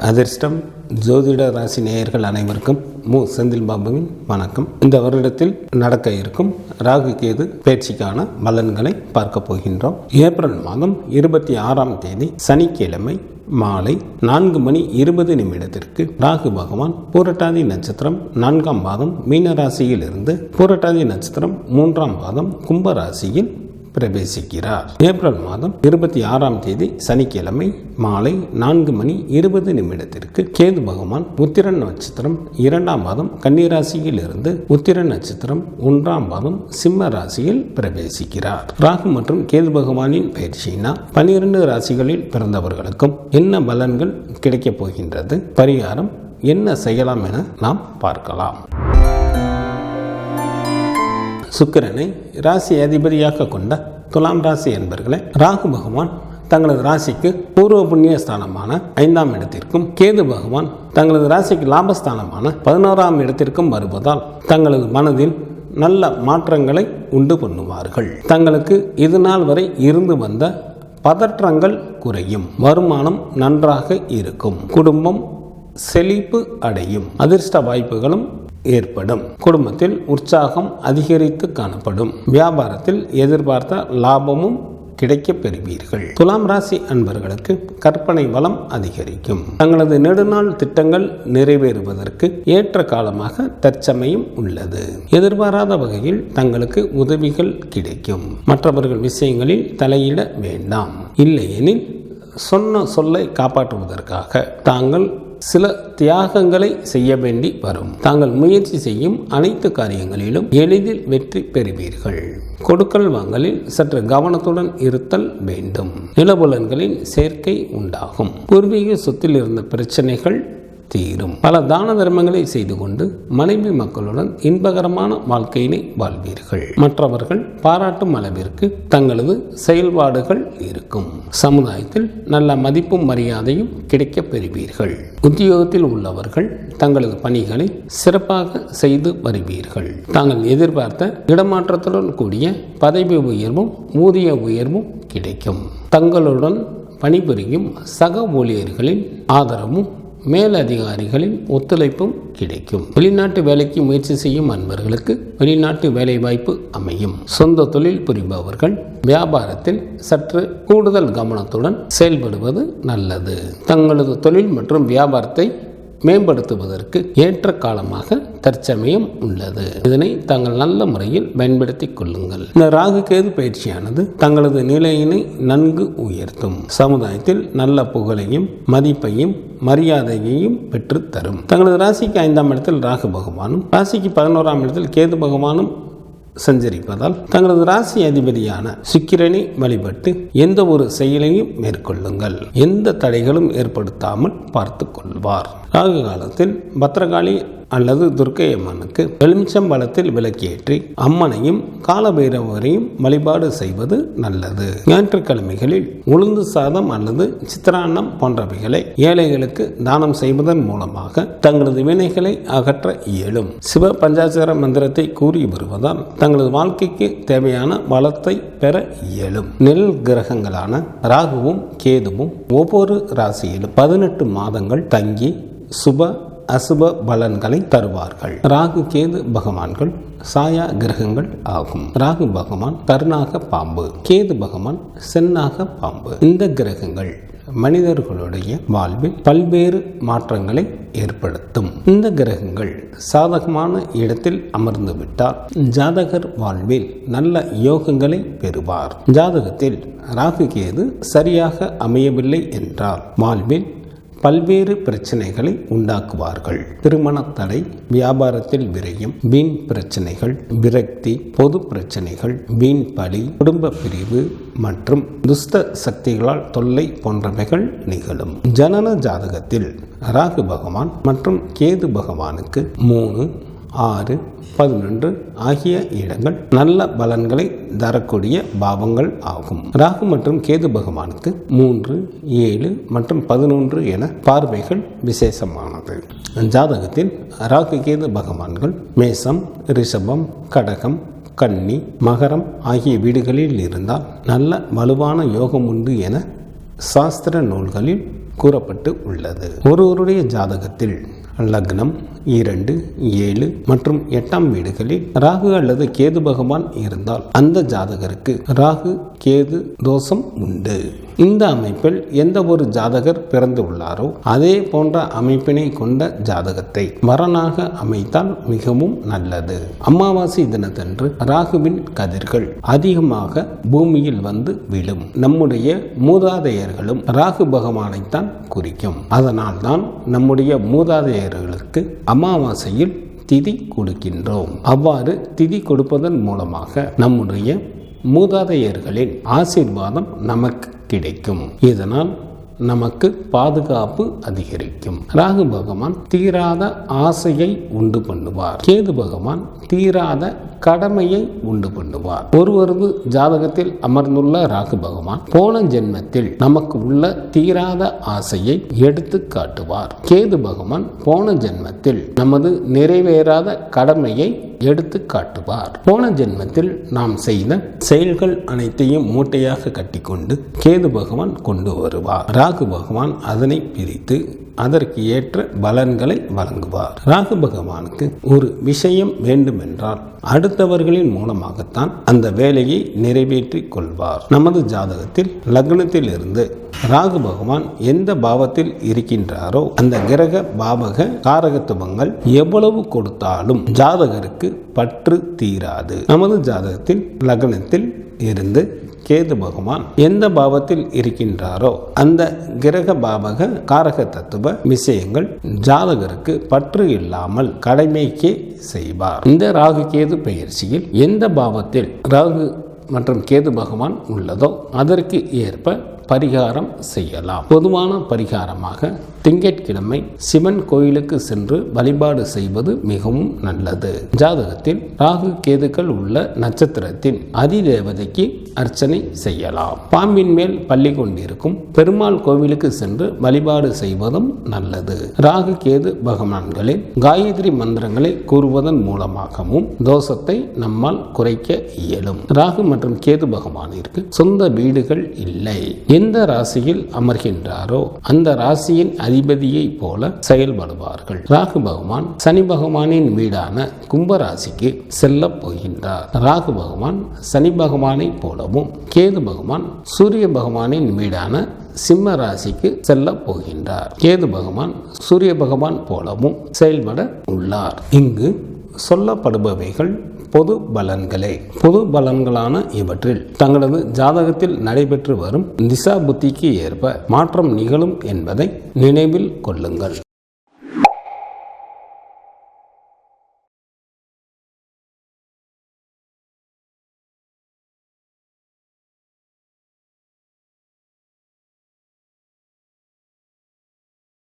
அதிர்ஷ்டம் ஜோதிட ராசி நேயர்கள் அனைவருக்கும் செந்தில் பாபுவின் வணக்கம். இந்த வருடத்தில் நடக்க இருக்கும் ராகு கேது பயிற்சிக்கான பலன்களை பார்க்க போகின்றோம். ஏப்ரல் மாதம் 26ஆம் தேதி சனிக்கிழமை மாலை 4:20 ராகு பகவான் பூரட்டாதி நட்சத்திரம் 4ஆம் பாதம் மீன ராசியில் இருந்து பூரட்டாதி நட்சத்திரம் 3ஆம் பாதம் கும்ப ராசியில் பிரவேசிக்கிறார். ஏப்ரல் மாதம் 26ஆம் தேதி சனிக்கிழமை மாலை 4:20 கேது பகவான் உத்திரன் நட்சத்திரம் 2ஆம் பாதம் கன்னிராசியில் இருந்து உத்திரன் நட்சத்திரம் 1ஆம் பாதம் சிம்ம ராசியில் பிரவேசிக்கிறார். ராகு மற்றும் கேது பகவானின் பயிற்சியினால் 12 ராசிகளில் பிறந்தவர்களுக்கும் என்ன பலன்கள் கிடைக்கப் போகின்றது, பரிகாரம் என்ன செய்யலாம் என நாம் பார்க்கலாம். சுக்கிரனை ராசி அதிபதியாக கொண்ட துலாம் ராசி என்பர்களே, ராகு பகவான் தங்களது ராசிக்கு பூர்வ புண்ணிய ஸ்தானமான 5ஆம் இடத்திற்கும் கேது பகவான் தங்களது ராசிக்கு லாபஸ்தானமான 11ஆம் இடத்திற்கும் வருவதால் தங்களது மனதில் நல்ல மாற்றங்களை உண்டு பண்ணுவார்கள். தங்களுக்கு இது நாள் வரை இருந்து வந்த பதற்றங்கள் குறையும், வருமானம் நன்றாக இருக்கும், குடும்பம் செழிப்பு அடையும், அதிர்ஷ்ட வாய்ப்புகளும் ஏற்படும், குடும்பத்தில் உற்சாகம் அதிகரித்து காணப்படும், வியாபாரத்தில் எதிர்பார்த்த லாபமும் கிடைக்கப் பெறுவீர்கள். துலாம் ராசி அன்பர்களுக்கு கற்பனை வளம் அதிகரிக்கும். தங்களது நெடுநாள் திட்டங்கள் நிறைவேறுவதற்கு ஏற்ற காலமாக தற்சமயம் உள்ளது. எதிர்பாராத வகையில் தங்களுக்கு உதவிகள் கிடைக்கும். மற்றவர்கள் விஷயங்களில் தலையிட வேண்டாம். இல்லையெனில் சொன்ன சொல்லை காப்பாற்றுவதற்காக தாங்கள் சில தியாகங்களை செய்ய வேண்டி வரும். தாங்கள் முயற்சி செய்யும் அனைத்து காரியங்களிலும் எளிதில் வெற்றி பெறுவீர்கள். கொடுக்கல் வாங்கலில் சற்று கவனத்துடன் இருத்தல் வேண்டும். நிலபுலன்களின் சேர்க்கை உண்டாகும். பூர்வீக சொத்தில் இருந்த பிரச்சனைகள் தீரும். பல தான தர்மங்களை செய்து கொண்டு மனைவி மக்களுடன் இன்பகரமான வாழ்க்கையினை வாழ்வீர்கள். மற்றவர்கள் பாராட்டும் அளவிற்கு தங்களது செயல்பாடுகள் இருக்கும். சமுதாயத்தில் நல்ல மதிப்பும் மரியாதையும் கிடைக்கப் பெறுவீர்கள். உத்தியோகத்தில் உள்ளவர்கள் தங்களது பணிகளை சிறப்பாக செய்து வருவீர்கள். தாங்கள் எதிர்பார்த்த இடமாற்றத்துடன் கூடிய பதவி உயர்வும் ஊதிய உயர்வும் கிடைக்கும். தங்களுடன் பணிபுரியும் சக ஊழியர்களின் ஆதரவும் மேலதிகாரிகளின் ஒத்துழைப்பும் கிடைக்கும். வெளிநாட்டு வேலைக்கு முயற்சி செய்யும் அன்பர்களுக்கு வெளிநாட்டு வேலை வாய்ப்பு அமையும். சொந்த தொழில் புரிபவர்கள் வியாபாரத்தில் சற்று கூடுதல் கவனத்துடன் செயல்படுவது நல்லது. தங்களது தொழில் மற்றும் வியாபாரத்தை மேம்படுத்துவதற்கு ஏற்ற காலமாக தற்சமயம் உள்ளது. இதனை தாங்கள் நல்ல முறையில் பயன்படுத்திக் கொள்ளுங்கள். இந்த ராகு கேது பயிற்சியானது தங்களது நிலையினை நன்கு உயர்த்தும். சமுதாயத்தில் நல்ல புகழையும் மதிப்பையும் மரியாதையையும் பெற்று தரும். தங்களது ராசிக்கு 5ஆம் இடத்தில் ராகு பகவானும் ராசிக்கு 11ஆம் இடத்தில் கேது பகவானும் சஞ்சரிப்பதால் தங்களது ராசி அதிபதியான சுக்கிரனை வழிபட்டு எந்த ஒரு செயலையும் மேற்கொள்ளுங்கள். எந்த தடைகளும் ஏற்படுத்தாமல் பார்த்து கொள்வார். ராகு காலத்தில் பத்ரகாளி அல்லது துர்க்கை அம்மனுக்கு எலுமிச்சம்பழத்தில் விளக்கேற்றி அம்மனையும் காலபைரவரையும் வழிபாடு செய்வது நல்லது. ஞாயிற்றுக்கிழமைகளில் உளுந்து சாதம் அல்லது சித்திரான்னம் போன்றவைகளை ஏழைகளுக்கு தானம் செய்வதன் மூலமாக தங்களது வினைகளை அகற்ற இயலும். சிவ பஞ்சாட்சர மந்திரத்தை கூறி வருவதால் தங்களது வாழ்க்கைக்கு தேவையான வளத்தை பெற இயலும். நெல் கிரகங்களான ராகுவும் கேதுவும் ஒவ்வொரு ராசியிலும் 18 மாதங்கள் தங்கி சுப அசுப பலன்களை தருவார்கள். ராகு கேது பகவான்கள் சாயா கிரகங்கள் ஆகும். ராகு பகவான் கருணாக பாம்பு, கேது பகவான் சென்னாக பாம்பு. இந்த கிரகங்கள் மனிதர்களுடைய வாழ்வில் பல்வேறு மாற்றங்களை ஏற்படுத்தும். இந்த கிரகங்கள் சாதகமான இடத்தில் அமர்ந்து விட்டால் ஜாதகர் வாழ்வில் நல்ல யோகங்களை பெறுவார். ஜாதகத்தில் ராகு கேது சரியாக அமையவில்லை என்றால் வாழ்வில் பல்வேறு பிரச்சனைகளை உண்டாக்குவார்கள். திருமண தடை, வியாபாரத்தில் விரயம், வீண் பிரச்சனைகள், விரக்தி, பொது பிரச்சனைகள், வீண் பழி, குடும்ப பிரிவு மற்றும் துஷ்ட சக்திகளால் தொல்லை போன்றவைகள் நிகழும். ஜனன ஜாதகத்தில் ராகு பகவான் மற்றும் கேது பகவானுக்கு 3, 6, 11 ஆகிய இடங்கள் நல்ல பலன்களை தரக்கூடிய பாவங்கள் ஆகும். ராகு மற்றும் கேது பகவானுக்கு 3, 7 மற்றும் 11 என பார்வைகள் விசேஷமானது. ஜாதகத்தில் ராகு கேது பகவான்கள் மேசம், ரிஷபம், கடகம், கன்னி, மகரம் ஆகிய வீடுகளில் இருந்தால் நல்ல வலுவான யோகம் உண்டு என சாஸ்திர நூல்களில் கூறப்பட்டு உள்ளது. ஒருவருடைய ஜாதகத்தில் லக்னம் 2, 7 மற்றும் 8ஆம் வீடுகளில் ராகு அல்லது கேது பகவான் இருந்தால் அந்த ஜாதகருக்கு ராகு கேது தோஷம் உண்டு. இந்த அமைப்பில் எந்த ஒரு ஜாதகர் பிறந்து உள்ளாரோ அதே போன்ற அமைப்பினை கொண்ட ஜாதகத்தை வரனாக அமைத்தால் மிகவும் நல்லது. அமாவாசை தினத்தன்று ராகுவின் கதிர்கள் அதிகமாக பூமியில் வந்து விழும். நம்முடைய மூதாதையர்களும் ராகு பகவானைத்தான் குறிக்கும். அதனால் தான் நம்முடைய மூதாதையர்களுக்கு அமாவாசையில் திதி கொடுக்கின்றோம். அவ்வாறு திதி கொடுப்பதன் மூலமாக நம்முடைய மூதாதையர்களின் ஆசீர்வாதம் நமக்கு கிடைக்கும். இதனால் நமக்கு பாதுகாப்பு அதிகரிக்கும். ராகு பகவான் தீராத ஆசையை உண்டு பண்ணுவார். கேது பகவான் தீராத கடமையை உண்டு பண்ணுவார். ஒருவரது ஜாதகத்தில் அமர்ந்துள்ள ராகு பகவான் போன ஜென்மத்தில் நமக்கு உள்ள தீராத ஆசையை எடுத்து காட்டுவார். கேது பகவான் போன ஜென்மத்தில் நமது நிறைவேறாத கடமையை எடுத்து காட்டுவார். போன ஜென்மத்தில் நாம் செய்த செயல்கள் அனைத்தையும் மூட்டையாக கட்டிக்கொண்டு கேது பகவான் கொண்டு வருவார். ராகு பகவான் அதனை பிரித்து அதற்கு ஏற்ற பலன்களை வழங்குவார். ராகு பகவானுக்கு ஒரு விஷயம் வேண்டுமென்றால் அடுத்தவர்களின் மூலமாகத்தான் அந்த வேலையை நிறைவேற்றிக் கொள்வார். நமது ஜாதகத்தில் லக்னத்தில் இருந்து ராகு பகவான் எந்த பாவத்தில் இருக்கின்றாரோ அந்த கிரக பாவக காரகத்துவங்கள் எவ்வளவு கொடுத்தாலும் ஜாதகருக்கு பற்று தீராது. நமது ஜாதகத்தில் லக்னத்தில் இருந்து கேது பகவான் எந்த பாவத்தில் இருக்கின்றாரோ அந்த கிரக பாவக காரக தத்துவ விஷயங்கள் ஜாதகருக்கு பற்று இல்லாமல் கடமைக்கே செய்வார். இந்த ராகு கேது பெயர்ச்சியில் எந்த பாவத்தில் ராகு மற்றும் கேது பகவான் உள்ளதோ அதற்கு ஏற்ப பரிகாரம் செய்யலாம். பொதுவான பரிகாரமாக திங்கட்கிழமை சிவன் கோயிலுக்கு சென்று வழிபாடு செய்வது மிகவும் நல்லது. ஜாதகத்தில் ராகு கேதுக்கள் உள்ள நட்சத்திரத்தின் அதிதேவதைக்கு அர்ச்சனை செய்யலாம். பாம்பின் மேல் பள்ளி கொண்டிருக்கும் பெருமாள் கோவிலுக்கு சென்று வழிபாடு செய்வதும் நல்லது. ராகு கேது பகவான்களின் காயத்ரி மந்திரங்களை கூறுவதன் மூலமாகவும் தோஷத்தை நம்மால் குறைக்க இயலும். ராகு மற்றும் கேது பகவானிற்கு சொந்த வீடுகள் இல்லை. எந்த ராசியில் அமர்கின்றாரோ அந்த ராசியின் அதிபதியை போல செயல்படுவார்கள். ராகு பகவான் சனி பகவானின் வீடான கும்பராசிக்கு செல்ல போகின்றார். ராகு பகவான் சனி பகவானை போலவும் கேது பகவான் சூரிய பகவானின் வீடான சிம்ம ராசிக்கு செல்ல போகின்றார். கேது பகவான் சூரிய பகவான் போலவும் செயல்பட உள்ளார். இங்கு சொல்லப்படுபவைகள் பொது பலன்களே. பொது பலன்களான இவற்றில் தங்களது ஜாதகத்தில் நடைபெற்று வரும் திசா புத்திக்கு ஏற்ப மாற்றம் நிகழும் என்பதை நினைவில் கொள்ளுங்கள்.